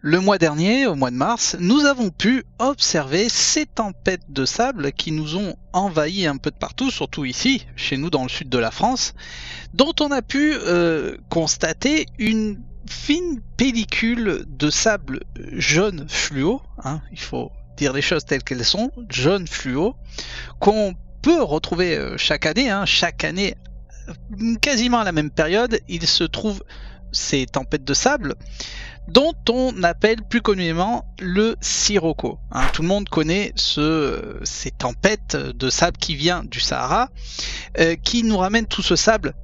Le mois dernier, au mois de mars, nous avons pu observer ces tempêtes de sable qui nous ont envahis un peu de partout, surtout ici, chez nous dans le sud de la France, dont on a pu constater une fine pellicule de sable jaune fluo, il faut dire les choses telles qu'elles sont, jaune fluo, qu'on peut retrouver chaque année. Chaque année, quasiment à la même période, il se trouve ces tempêtes de sable dont on appelle plus communément le sirocco. Tout le monde connaît ces tempêtes de sable qui vient du Sahara, qui nous ramène tout ce sable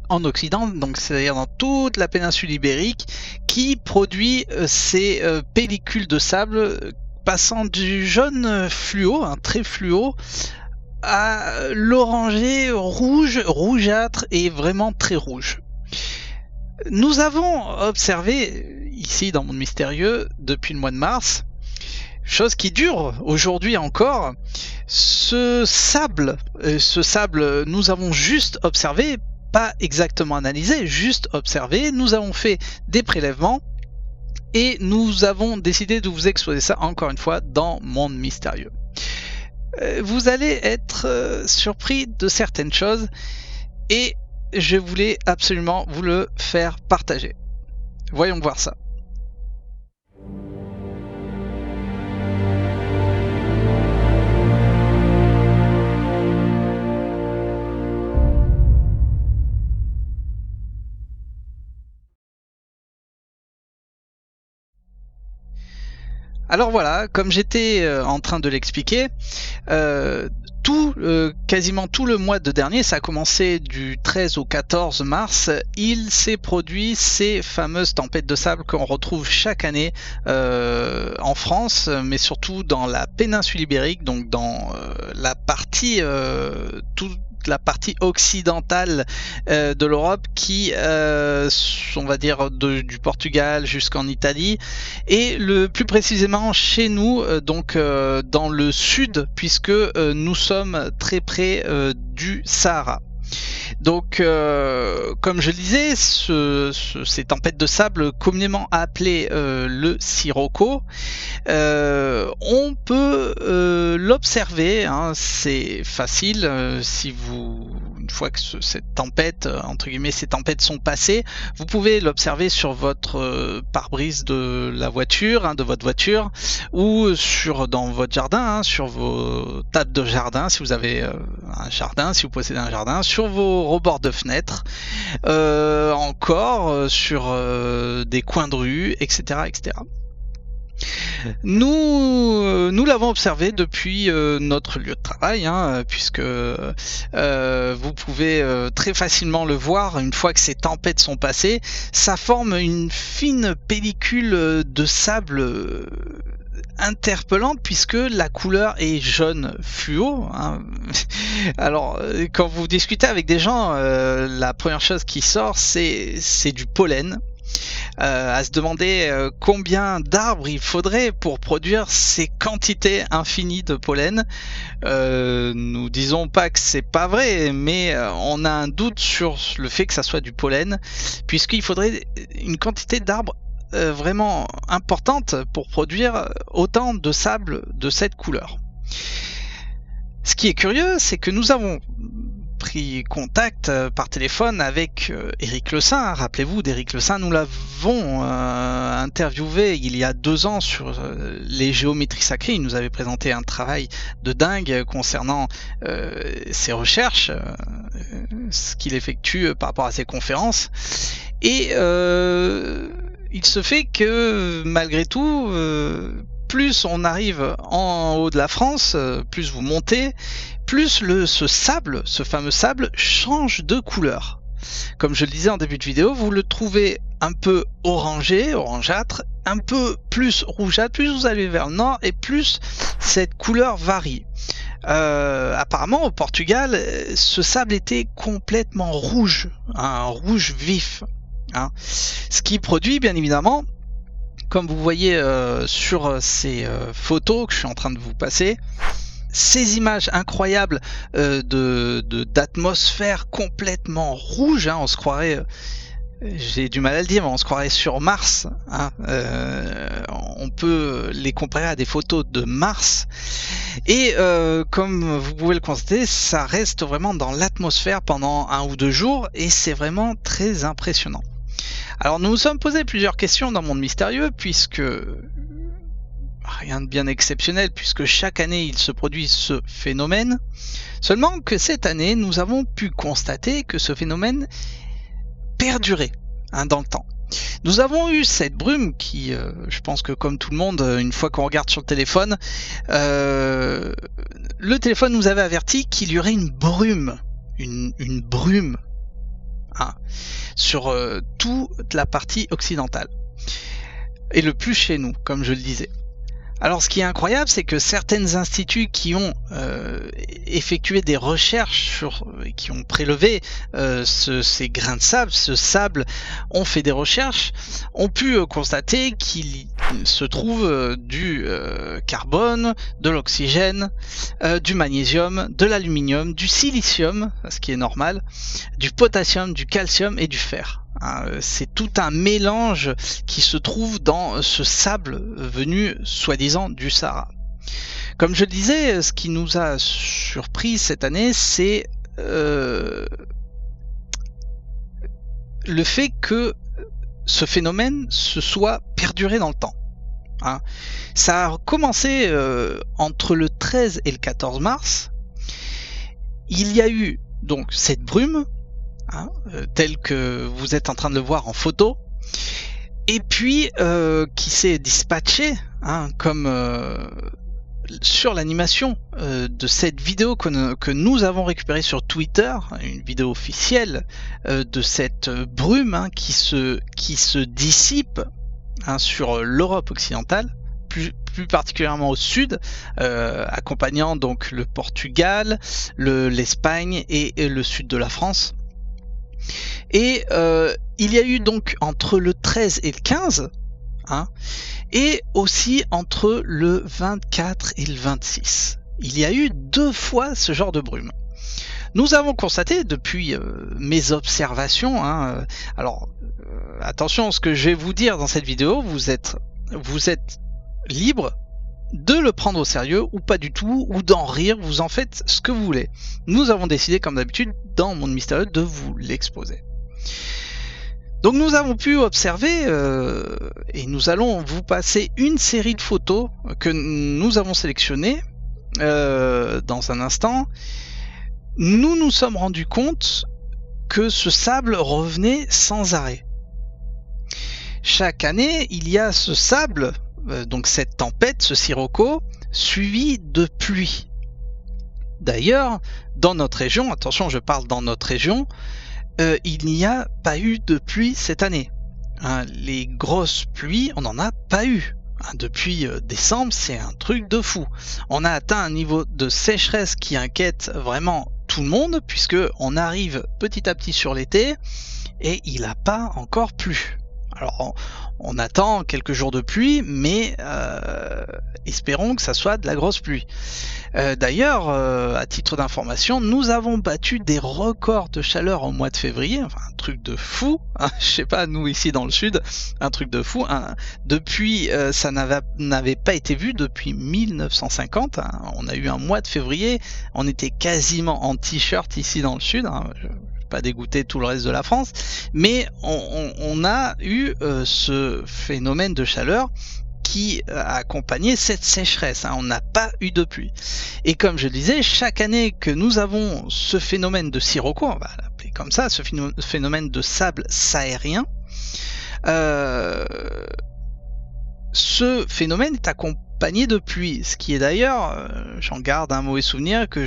en Occident, donc c'est-à-dire dans toute la péninsule ibérique, qui produit ces pellicules de sable passant du jaune fluo, très fluo, à l'orangé rouge, rougeâtre et vraiment très rouge. Nous avons observé ici dans Monde Mystérieux depuis le mois de mars, chose qui dure aujourd'hui encore, ce sable, nous avons juste observé, pas exactement analysé, juste observé. Nous avons fait des prélèvements et nous avons décidé de vous exposer ça encore une fois dans Monde Mystérieux. Vous allez être surpris de certaines choses et je voulais absolument vous le faire partager. Voyons voir ça. Alors voilà, comme j'étais en train de l'expliquer, quasiment tout le mois de dernier, ça a commencé du 13 au 14 mars, il s'est produit ces fameuses tempêtes de sable qu'on retrouve chaque année en France, mais surtout dans la péninsule ibérique, donc dans la partie la partie occidentale de l'Europe qui, on va dire, du Portugal jusqu'en Italie, et le plus précisément chez nous, donc dans le sud, puisque nous sommes très près du Sahara. Donc, comme je le disais, ces tempêtes de sable communément appelées le sirocco, on peut l'observer, c'est facile. Une fois que cette tempête, entre guillemets, ces tempêtes sont passées, vous pouvez l'observer sur votre pare-brise de la voiture, de votre voiture, ou dans votre jardin, sur vos tables de jardin, si vous avez un jardin, si vous possédez un jardin, sur vos rebords de fenêtres, encore sur des coins de rue, etc., etc. Nous l'avons observé depuis notre lieu de travail, puisque vous pouvez très facilement le voir une fois que ces tempêtes sont passées. Ça forme une fine pellicule de sable interpellante, puisque la couleur est jaune fluo. Alors, quand vous discutez avec des gens, la première chose qui sort, c'est du pollen. À se demander combien d'arbres il faudrait pour produire ces quantités infinies de pollen. Nous disons pas que c'est pas vrai, mais on a un doute sur le fait que ça soit du pollen, puisqu'il faudrait une quantité d'arbres vraiment importante pour produire autant de sable de cette couleur. Ce qui est curieux, c'est que nous avons pris contact par téléphone avec Éric Le Saint. Rappelez-vous d'Éric Le Saint, nous l'avons interviewé il y a 2 ans sur les géométries sacrées. Il nous avait présenté un travail de dingue concernant ses recherches, ce qu'il effectue par rapport à ses conférences. Et il se fait que malgré tout, plus on arrive en haut de la France, plus vous montez, plus ce fameux sable change de couleur. Comme je le disais en début de vidéo, vous le trouvez un peu orangé, orangeâtre, un peu plus rougeâtre, plus vous allez vers le nord et plus cette couleur varie. Apparemment au Portugal, ce sable était complètement rouge, un rouge vif. Ce qui produit bien évidemment, comme vous voyez sur ces photos que je suis en train de vous passer, ces images incroyables d'atmosphère complètement rouge, on se croirait j'ai du mal à le dire, mais on se croirait sur Mars, hein. On peut les comparer à des photos de Mars. Et comme vous pouvez le constater, ça reste vraiment dans l'atmosphère pendant 1 ou 2 jours, et c'est vraiment très impressionnant. Alors nous nous sommes posé plusieurs questions dans Monde Mystérieux, puisque rien de bien exceptionnel, puisque chaque année il se produit ce phénomène. Seulement que cette année, nous avons pu constater que ce phénomène perdurait, hein, dans le temps. Nous avons eu cette brume qui, je pense que comme tout le monde, une fois qu'on regarde sur le téléphone nous avait averti qu'il y aurait une brume, une brume, hein, sur toute la partie occidentale. Et le plus chez nous, comme je le disais. Alors ce qui est incroyable, c'est que certains instituts qui ont effectué des recherches qui ont prélevé ces grains de sable, ce sable, ont fait des recherches, ont pu constater qu'il se trouve du carbone, de l'oxygène, du magnésium, de l'aluminium, du silicium, ce qui est normal, du potassium, du calcium et du fer. C'est tout un mélange qui se trouve dans ce sable venu soi-disant du Sahara. Comme je le disais, ce qui nous a surpris cette année, c'est le fait que ce phénomène se soit perduré dans le temps. Ça a commencé entre le 13 et le 14 mars. Il y a eu donc cette brume, tel que vous êtes en train de le voir en photo, et puis qui s'est dispatché, comme sur l'animation de cette vidéo que nous avons récupérée sur Twitter, une vidéo officielle de cette brume qui se dissipe sur l'Europe occidentale, plus particulièrement au sud, accompagnant donc le Portugal, l'Espagne et le sud de la France. Et il y a eu donc entre le 13 et le 15, et aussi entre le 24 et le 26. Il y a eu 2 fois ce genre de brume. Nous avons constaté depuis mes observations, alors attention, ce que je vais vous dire dans cette vidéo, vous êtes libre de le prendre au sérieux ou pas du tout, ou d'en rire, vous en faites ce que vous voulez. Nous avons décidé, comme d'habitude, dans Monde Mystérieux, de vous l'exposer. Donc nous avons pu observer, et nous allons vous passer une série de photos que nous avons sélectionnées dans un instant. Nous nous sommes rendus compte que ce sable revenait sans arrêt. Chaque année, il y a ce sable, donc cette tempête, ce sirocco, suivi de pluie. D'ailleurs, dans notre région, attention, je parle dans notre région, il n'y a pas eu de pluie cette année. Les grosses pluies, on n'en a pas eu. Depuis décembre, c'est un truc de fou. On a atteint un niveau de sécheresse qui inquiète vraiment tout le monde, puisque on arrive petit à petit sur l'été et il n'a pas encore plu. Alors on attend quelques jours de pluie, mais espérons que ça soit de la grosse pluie. D'ailleurs, à titre d'information, nous avons battu des records de chaleur au mois de février, enfin un truc de fou, je sais pas, nous ici dans le sud, un truc de fou, depuis ça n'avait pas été vu depuis 1950, on a eu un mois de février, on était quasiment en t-shirt ici dans le sud, pas dégoûter tout le reste de la France, mais on a eu ce phénomène de chaleur qui a accompagné cette sécheresse. On n'a pas eu de pluie. Et comme je le disais, chaque année que nous avons ce phénomène de sirocco, on va l'appeler comme ça, ce phénomène de sable sahérien, ce phénomène est accompagné de pluie, ce qui est d'ailleurs, j'en garde un mauvais souvenir que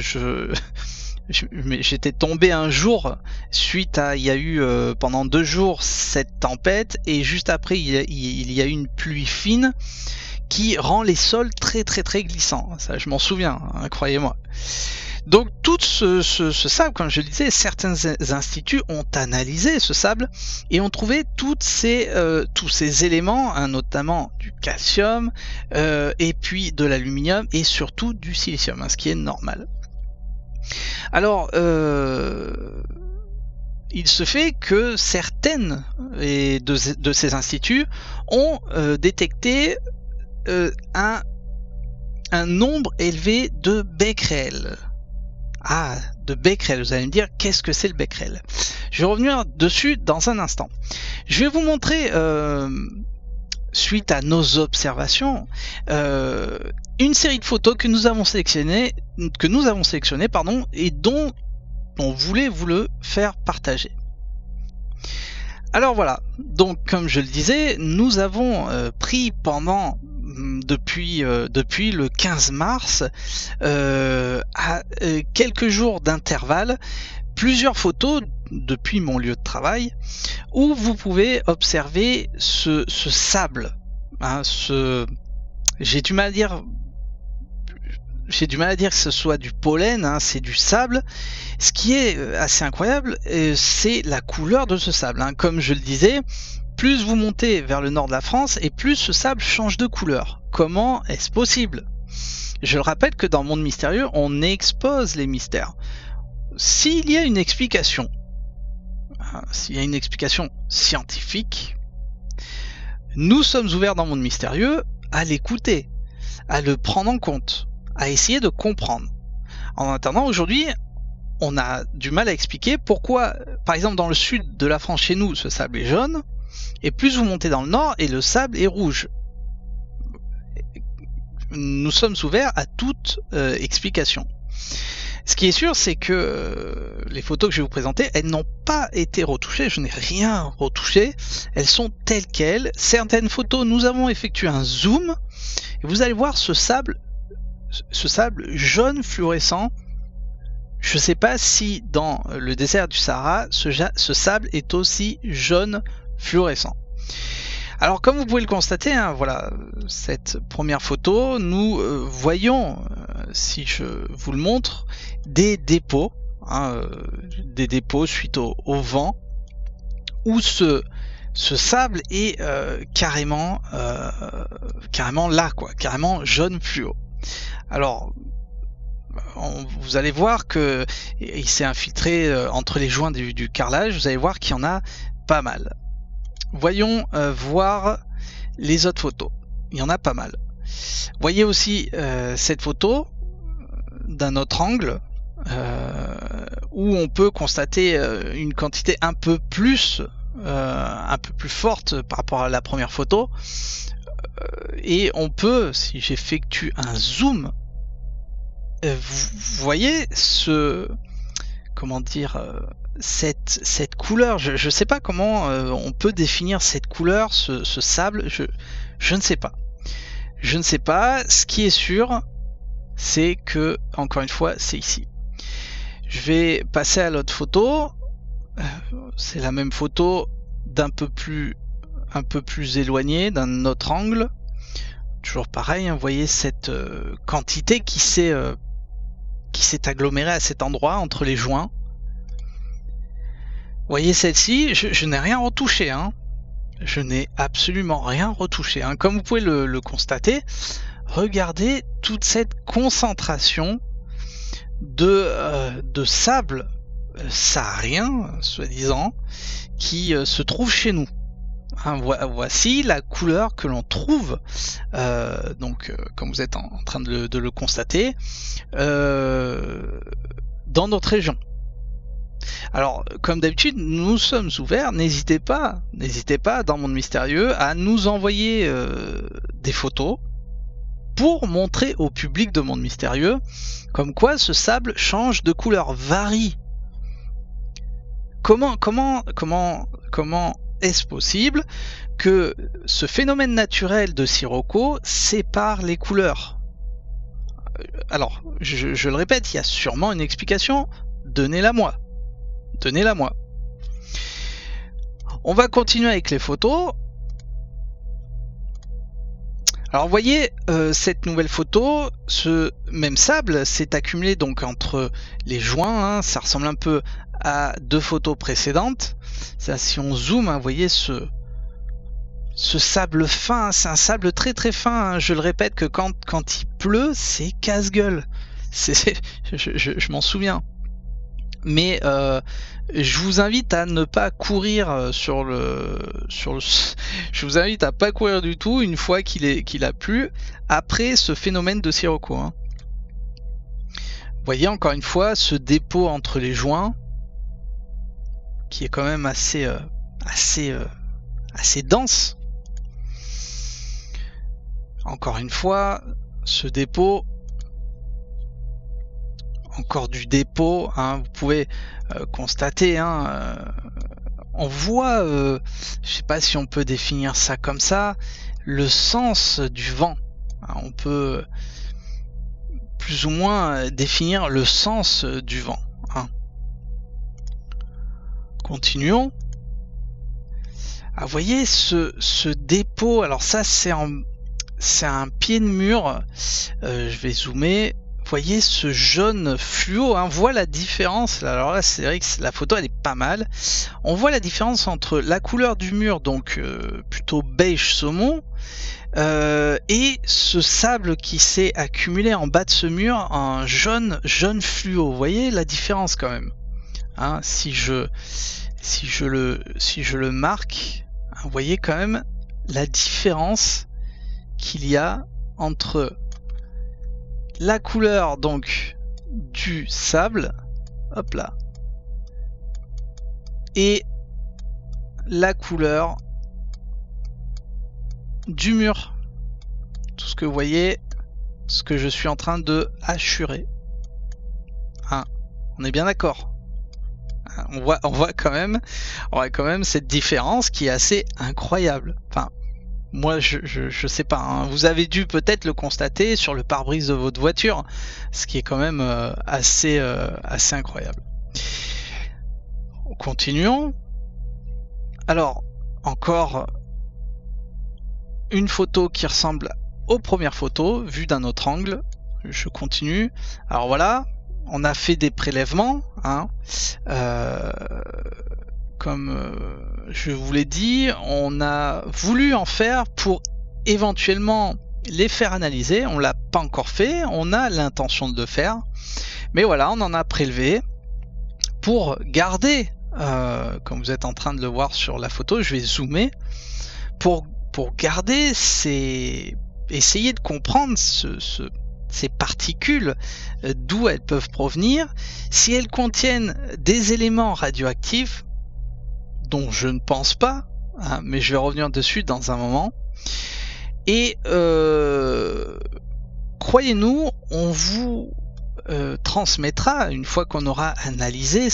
j'étais tombé un jour suite à, il y a eu pendant 2 jours cette tempête, et juste après il y a eu une pluie fine qui rend les sols très très très glissants. Ça, je m'en souviens, croyez-moi. Donc tout ce sable, comme je le disais, certains instituts ont analysé ce sable et ont trouvé tous ces éléments, notamment du calcium, et puis de l'aluminium et surtout du silicium, ce qui est normal. Alors, il se fait que certaines de ces instituts ont détecté un nombre élevé de becquerel. Ah, de becquerel, vous allez me dire, qu'est-ce que c'est le becquerel? Je vais revenir dessus dans un instant. Je vais vous montrer, suite à nos observations, une série de photos que nous avons sélectionnées, pardon, et dont on voulait vous le faire partager. Alors voilà, donc comme je le disais, nous avons pris depuis le 15 mars, à quelques jours d'intervalle, plusieurs photos depuis mon lieu de travail, où vous pouvez observer ce sable, hein, j'ai du mal à dire que ce soit du pollen, hein, c'est du sable. Ce qui est assez incroyable, c'est la couleur de ce sable, hein. Comme je le disais, plus vous montez vers le nord de la France et plus ce sable change de couleur. Comment est-ce possible? Je le rappelle que dans Monde Mystérieux, on expose les mystères. S'il y a une explication, hein, s'il y a une explication scientifique, nous sommes ouverts dans Monde Mystérieux à l'écouter, à le prendre en compte, à essayer de comprendre. En attendant, aujourd'hui, on a du mal à expliquer pourquoi, par exemple dans le sud de la France, chez nous, ce sable est jaune, et plus vous montez dans le nord, et le sable est rouge. Nous sommes ouverts à toute explication. Ce qui est sûr, c'est que les photos que je vais vous présenter, elles n'ont pas été retouchées, je n'ai rien retouché, elles sont telles quelles. Certaines photos, nous avons effectué un zoom, et vous allez voir ce sable jaune fluorescent. Je ne sais pas si dans le désert du Sahara, ce sable est aussi jaune fluorescent. Alors comme vous pouvez le constater, hein, voilà, cette première photo, nous voyons, si je vous le montre, des dépôts, hein, des dépôts suite au vent, où ce sable est carrément là, quoi, carrément jaune fluo. Alors, vous allez voir que il s'est infiltré entre les joints du carrelage, vous allez voir qu'il y en a pas mal. Voyons voir les autres photos, il y en a pas mal. Voyez aussi cette photo d'un autre angle où on peut constater une quantité un peu plus forte par rapport à la première photo, et on peut, si j'effectue un zoom, vous voyez cette couleur, je sais pas comment on peut définir cette couleur, ce sable, je ne sais pas. Je ne sais pas, ce qui est sûr, c'est que, encore une fois, c'est ici. Je vais passer à l'autre photo, c'est la même photo un peu plus éloigné, d'un autre angle. Toujours pareil, hein, vous voyez cette quantité qui s'est agglomérée à cet endroit entre les joints. Vous voyez celle-ci, je n'ai rien retouché, hein. Je n'ai absolument rien retouché, hein. Comme vous pouvez le constater, regardez toute cette concentration de sable saharien, soi-disant, qui se trouve chez nous. Hein, voici la couleur que l'on trouve, comme vous êtes en train de le constater, dans notre région. Alors, comme d'habitude, nous sommes ouverts, n'hésitez pas dans Monde Mystérieux à nous envoyer des photos pour montrer au public de Monde Mystérieux comme quoi ce sable change de couleur, varie. Comment est-ce possible que ce phénomène naturel de Sirocco sépare les couleurs? Alors, je le répète, il y a sûrement une explication, donnez-la moi. Donnez-la-moi. On va continuer avec les photos. Alors vous voyez cette nouvelle photo, ce même sable s'est accumulé donc entre les joints, hein, ça ressemble un peu à deux photos précédentes. Ça, si on zoome, hein, vous voyez ce sable fin, c'est un sable très très fin, hein. Je le répète que quand il pleut, c'est casse-gueule. Je m'en souviens. Mais je vous invite à ne pas courir je vous invite à pas courir du tout une fois qu'il a plu après ce phénomène de sirocco, hein. Vous voyez encore une fois ce dépôt entre les joints qui est quand même assez dense. Encore une fois, ce dépôt, encore du dépôt, hein, vous pouvez constater, hein, on voit, je sais pas si on peut définir ça comme ça, le sens du vent, hein, on peut plus ou moins définir le sens du vent, hein. Continuons. Ah, vous voyez ce dépôt, alors ça c'est un pied de mur, je vais zoomer. Vous voyez ce jaune fluo, hein, on voit la différence. Alors là, c'est vrai que la photo elle est pas mal. On voit la différence entre la couleur du mur, donc plutôt beige saumon, et ce sable qui s'est accumulé en bas de ce mur en jaune fluo. Vous voyez la différence quand même, hein, si je le marque, hein, vous voyez quand même la différence qu'il y a entre la couleur donc du sable, hop là, et la couleur du mur. Tout ce que vous voyez, ce que je suis en train de hachurer, hein, on est bien d'accord. On voit quand même cette différence qui est assez incroyable. Enfin, moi je sais pas, hein. Vous avez dû peut-être le constater sur le pare-brise de votre voiture, ce qui est quand même assez incroyable. Continuons. Alors, encore une photo qui ressemble aux premières photos, vue d'un autre angle. Je continue. Alors voilà, on a fait des prélèvements, hein. Comme je vous l'ai dit, on a voulu en faire pour éventuellement les faire analyser. On l'a pas encore fait, on a l'intention de le faire, mais voilà, on en a prélevé pour garder, comme vous êtes en train de le voir sur la photo, je vais zoomer, pour garder essayer de comprendre ces particules, d'où elles peuvent provenir, si elles contiennent des éléments radioactifs, dont je ne pense pas, hein, mais je vais revenir dessus dans un moment. Et croyez-nous, on vous transmettra, une fois qu'on aura analysé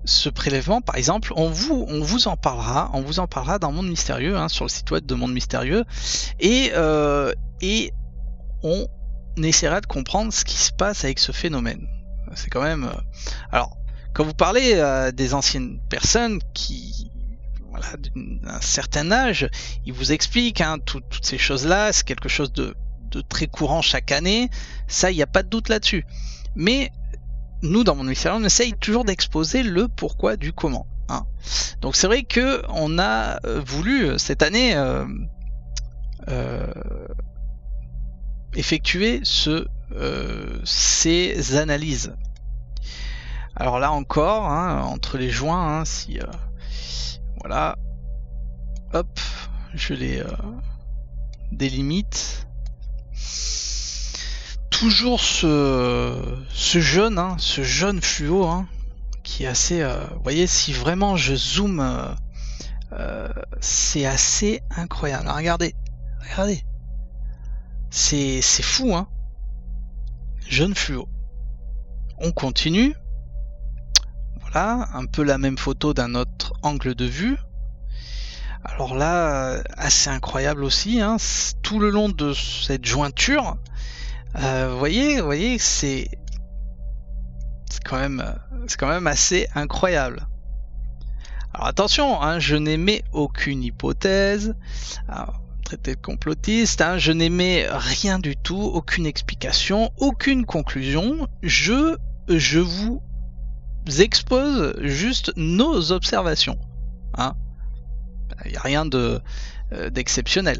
ce prélèvement, par exemple, on vous en parlera dans Monde Mystérieux, hein, sur le site web de Monde Mystérieux, et on essaiera de comprendre ce qui se passe avec ce phénomène. C'est quand même... Alors, quand vous parlez à des anciennes personnes qui, voilà, d'un certain âge, ils vous expliquent, hein, toutes ces choses-là, c'est quelque chose de très courant chaque année, ça, il n'y a pas de doute là-dessus. Mais nous, dans Monde Mystérieux, on essaye toujours d'exposer le pourquoi du comment, hein. Donc c'est vrai que on a voulu cette année effectuer ces analyses. Alors là encore, hein, entre les joints, hein, si voilà, hop, je les délimite. Toujours ce jaune, hein, ce jaune fluo, hein, qui est assez... vous voyez, si vraiment je zoome, c'est assez incroyable. Alors, regardez, c'est fou, hein. Jaune fluo. On continue. Voilà, un peu la même photo d'un autre angle de vue. Alors là, assez incroyable aussi, hein, tout le long de cette jointure. Vous voyez, c'est quand même assez incroyable. Alors attention, hein, je n'émets aucune hypothèse, traité de complotiste, hein, je n'émets rien du tout, aucune explication, aucune conclusion. Je vous expose juste nos observations, hein. Il n'y a rien d'exceptionnel.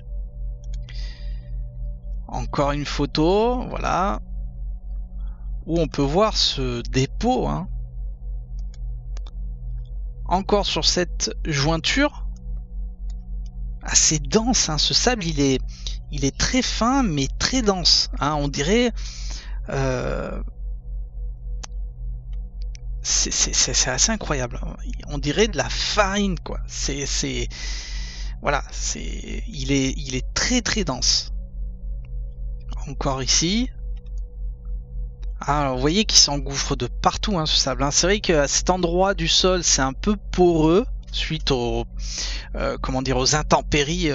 Encore une photo, voilà. où on peut voir ce dépôt, hein. Encore sur cette jointure, assez dense, hein. Ce sable, il est très fin, mais très dense, hein. On dirait... c'est assez incroyable. On dirait de la farine, quoi. Voilà, il est très très dense. Encore ici. Alors, vous voyez qu'il s'engouffre de partout, hein, ce sable, hein. C'est vrai qu'à cet endroit du sol, c'est un peu poreux suite aux comment dire, aux intempéries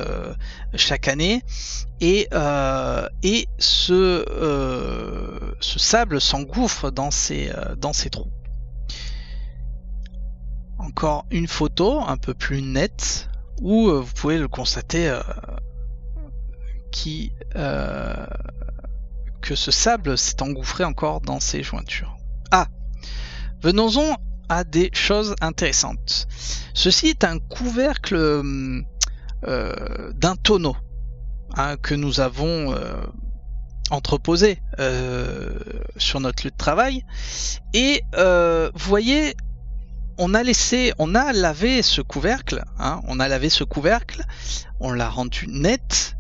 chaque année, et ce sable s'engouffre dans ces trous. Encore une photo un peu plus nette où vous pouvez le constater que ce sable s'est engouffré encore dans ces jointures. Ah, venons-en à des choses intéressantes. Ceci est un couvercle d'un tonneau, hein, que nous avons entreposé sur notre lieu de travail, et vous voyez, on a lavé ce couvercle, hein, on l'a rendu net,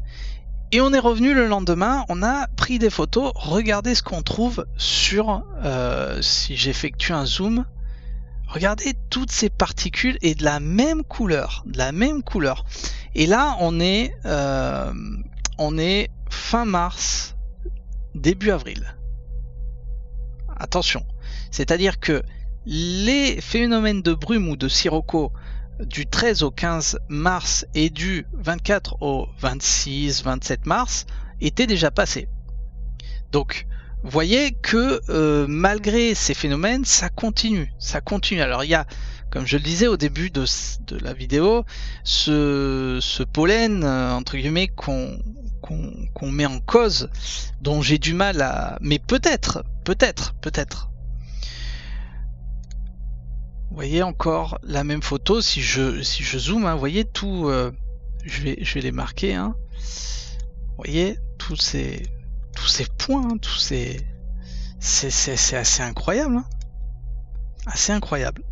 et on est revenu le lendemain, on a pris des photos. Regardez ce qu'on trouve sur, si j'effectue un zoom, regardez toutes ces particules, et de la même couleur, Et là, on est fin mars, début avril. Attention, c'est-à-dire que les phénomènes de brume ou de sirocco du 13 au 15 mars et du 24 au 26-27 mars étaient déjà passés. Donc, voyez que malgré ces phénomènes, ça continue. Alors, il y a, comme je le disais au début de la vidéo, ce pollen, entre guillemets, qu'on met en cause, dont j'ai du mal à... Mais peut-être. Vous voyez encore la même photo, si je zoome, hein, vous voyez tout, je vais les marquer, hein. Vous voyez tous ces points, hein, c'est assez incroyable, hein. Assez incroyable.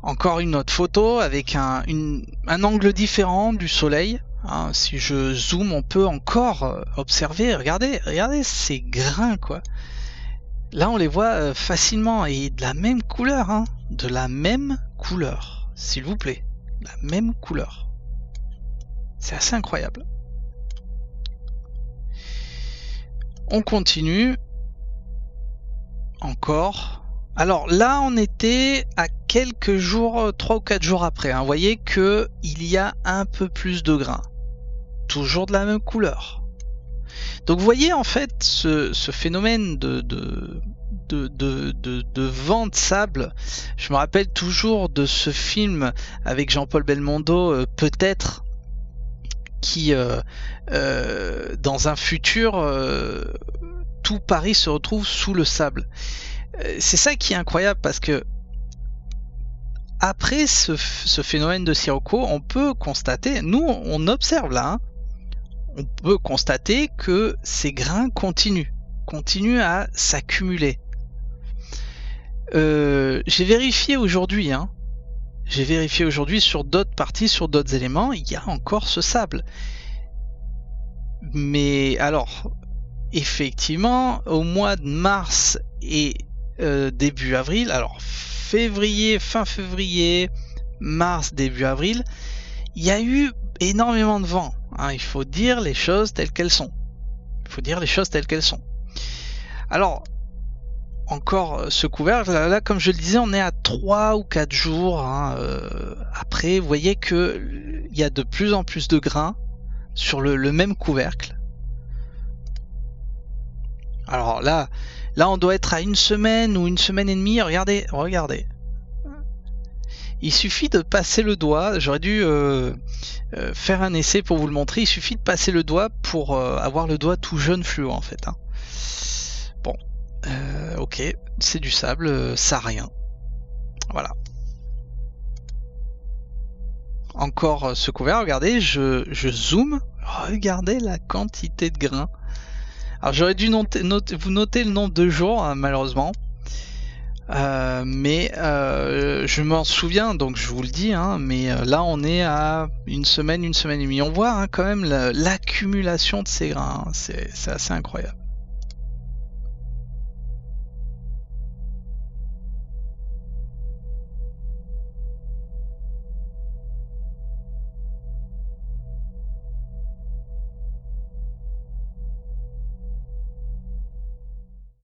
Encore une autre photo avec un angle différent du soleil, hein. Si je zoome, on peut encore observer, regardez ces grains, quoi. Là, on les voit facilement, et de la même couleur, hein, de la même couleur, s'il vous plaît, la même couleur. C'est assez incroyable. On continue. Encore. Alors là, on était à quelques jours, 3 ou 4 jours après, hein. Vous voyez que il y a un peu plus de grains. Toujours de la même couleur. Donc vous voyez en fait ce phénomène de vent de sable. Je me rappelle toujours de ce film avec Jean-Paul Belmondo, peut-être, qui dans un futur, tout Paris se retrouve sous le sable. C'est ça qui est incroyable, parce que après ce phénomène de sirocco, on peut constater, nous on observe là, hein, on peut constater que ces grains continuent à s'accumuler. J'ai vérifié aujourd'hui, hein. Sur d'autres parties, sur d'autres éléments, il y a encore ce sable. Mais alors, effectivement, au mois de mars et début avril, alors fin février, mars, début avril, il y a eu énormément de vent, hein. Il faut dire les choses telles qu'elles sont. Alors, encore ce couvercle, là, comme je le disais, on est à 3 ou 4 jours, hein, après. Vous voyez que il y a de plus en plus de grains sur le même couvercle. Alors là, on doit être à 1 semaine ou 1 semaine et demie. Regardez. Il suffit de passer le doigt. J'aurais dû faire un essai pour vous le montrer. Il suffit de passer le doigt pour avoir le doigt tout jaune fluo, en fait, hein. Bon, ok, c'est du sable, ça a rien. Voilà. Encore ce couvert, regardez, je zoome. Regardez la quantité de grains. Alors j'aurais dû vous noter le nombre de jours, hein, malheureusement. Mais je m'en souviens, donc je vous le dis, hein, mais là on est à une semaine et demie. On voit, hein, quand même l'accumulation de ces grains, hein, c'est assez incroyable.